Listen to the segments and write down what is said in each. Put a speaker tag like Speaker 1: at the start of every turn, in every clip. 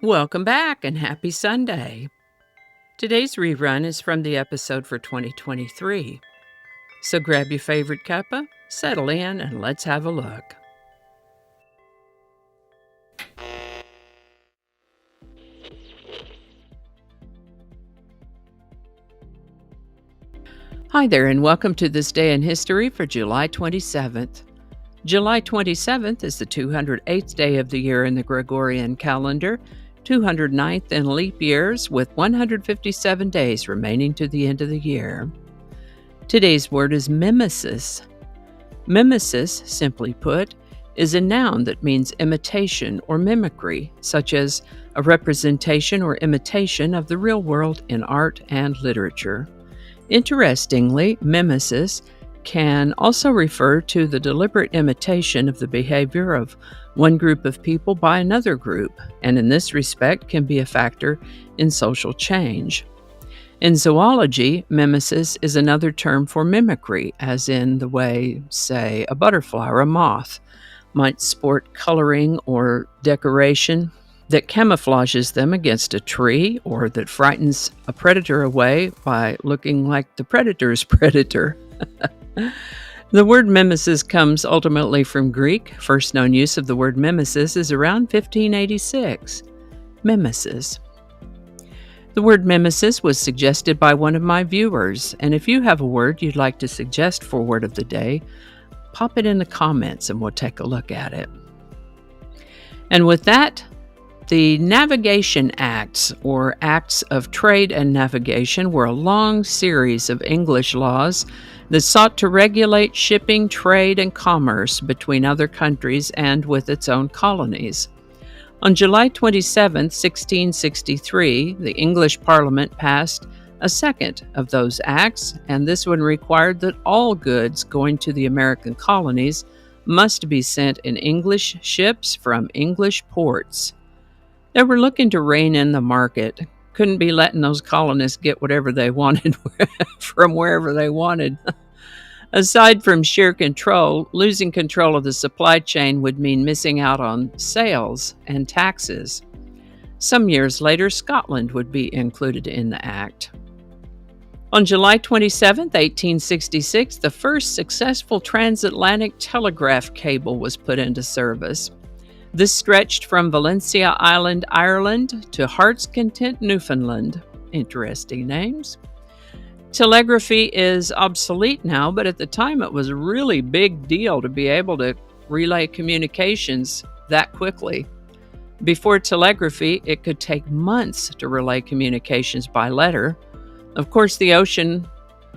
Speaker 1: Welcome back and happy Sunday. Today's rerun is from the episode for 2023. So grab your favorite cuppa, settle in, and let's have a look. Hi there, and welcome to this day in history for July 27th. July 27th is the 208th day of the year in the Gregorian calendar, 209th in leap years, with 157 days remaining to the end of the year. Today's word is mimesis. Mimesis, simply put, is a noun that means imitation or mimicry, such as a representation or imitation of the real world in art and literature. Interestingly, mimesis can also refer to the deliberate imitation of the behavior of one group of people by another group, and in this respect can be a factor in social change. In zoology, mimesis is another term for mimicry, as in the way, say, a butterfly or a moth might sport coloring or decoration that camouflages them against a tree or that frightens a predator away by looking like the predator's predator. The word mimesis comes ultimately from Greek. First known use of the word mimesis is around 1586. Mimesis. The word mimesis was suggested by one of my viewers, and if you have a word you'd like to suggest for Word of the Day, pop it in the comments and we'll take a look at it. And with that, the Navigation Acts, or Acts of Trade and Navigation, were a long series of English laws that sought to regulate shipping, trade, and commerce between other countries and with its own colonies. On July 27, 1663, the English Parliament passed a second of those acts, and this one required that all goods going to the American colonies must be sent in English ships from English ports. They were looking to rein in the market. Couldn't be letting those colonists get whatever they wanted from wherever they wanted. Aside from sheer control, losing control of the supply chain would mean missing out on sales and taxes. Some years later, Scotland would be included in the act. On July 27, 1866, the first successful transatlantic telegraph cable was put into service. This stretched from Valencia Island, Ireland, to Heart's Content, Newfoundland. Interesting names. Telegraphy is obsolete now, but at the time it was a really big deal to be able to relay communications that quickly. Before telegraphy, it could take months to relay communications by letter. Of course, the ocean,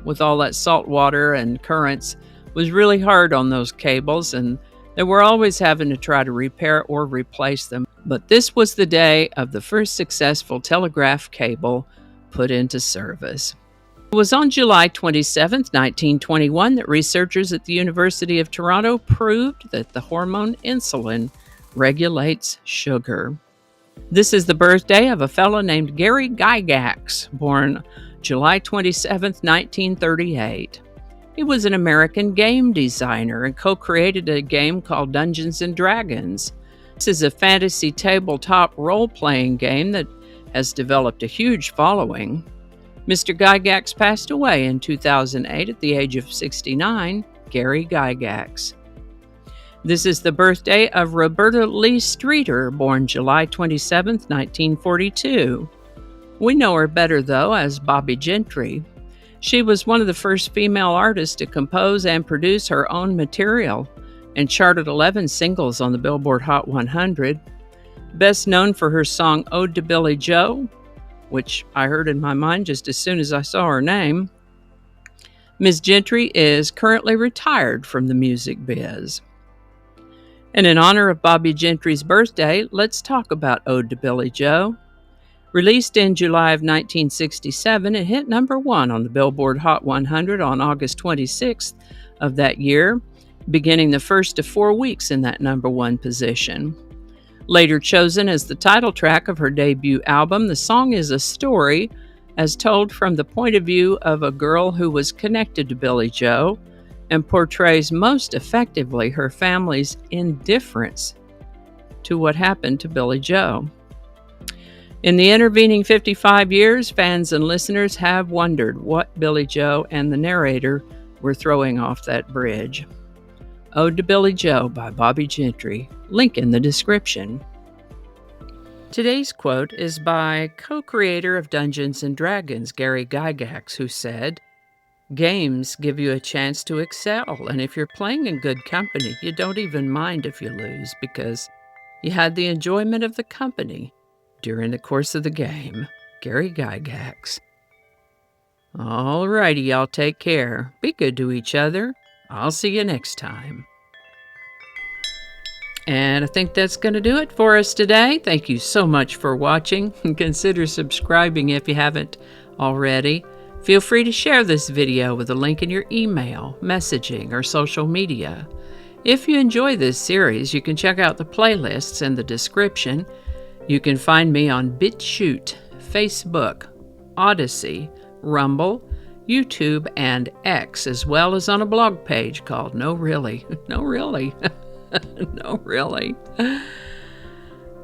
Speaker 1: with all that salt water and currents, was really hard on those cables, and they were always having to try to repair or replace them. But this was the day of the first successful telegraph cable put into service. It was on July 27, 1921, that researchers at the University of Toronto proved that the hormone insulin regulates sugar. This is the birthday of a fellow named Gary Gygax, born July 27, 1938. He was an American game designer and co-created a game called Dungeons & Dragons. This is a fantasy tabletop role-playing game that has developed a huge following. Mr. Gygax passed away in 2008 at the age of 69, Gary Gygax. This is the birthday of Roberta Lee Streeter, born July 27, 1942. We know her better, though, as Bobbie Gentry. She was one of the first female artists to compose and produce her own material and charted 11 singles on the Billboard Hot 100. Best known for her song Ode to Billie Joe, which I heard in my mind just as soon as I saw her name. Ms. Gentry is currently retired from the music biz. And in honor of Bobbie Gentry's birthday, let's talk about Ode to Billie Joe. Released in July of 1967, it hit number 1 on the Billboard Hot 100 on August 26th of that year, beginning the first of 4 weeks in that number 1 position. Later chosen as the title track of her debut album, the song is a story as told from the point of view of a girl who was connected to Billie Joe and portrays most effectively her family's indifference to what happened to Billie Joe. In the intervening 55 years, fans and listeners have wondered what Billy Joe and the narrator were throwing off that bridge. Ode to Billy Joe by Bobbie Gentry. Link in the description. Today's quote is by co-creator of Dungeons & Dragons, Gary Gygax, who said, "Games give you a chance to excel, and if you're playing in good company, you don't even mind if you lose because you had the enjoyment of the company during the course of the game." Gary Gygax. All righty, y'all, take care. Be good to each other. I'll see you next time. And I think that's going to do it for us today. Thank you so much for watching. Consider subscribing if you haven't already. Feel free to share this video with a link in your email, messaging, or social media. If you enjoy this series, you can check out the playlists in the description. You can find me on BitChute, Facebook, Odyssey, Rumble, YouTube, and X, as well as on a blog page called No Really. No Really. No Really.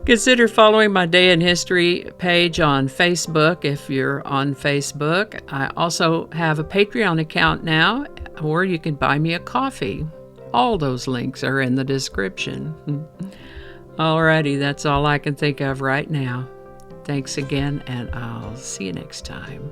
Speaker 1: Consider following my Day in History page on Facebook if you're on Facebook. I also have a Patreon account now, or you can buy me a coffee. All those links are in the description. Alrighty, that's all I can think of right now. Thanks again, and I'll see you next time.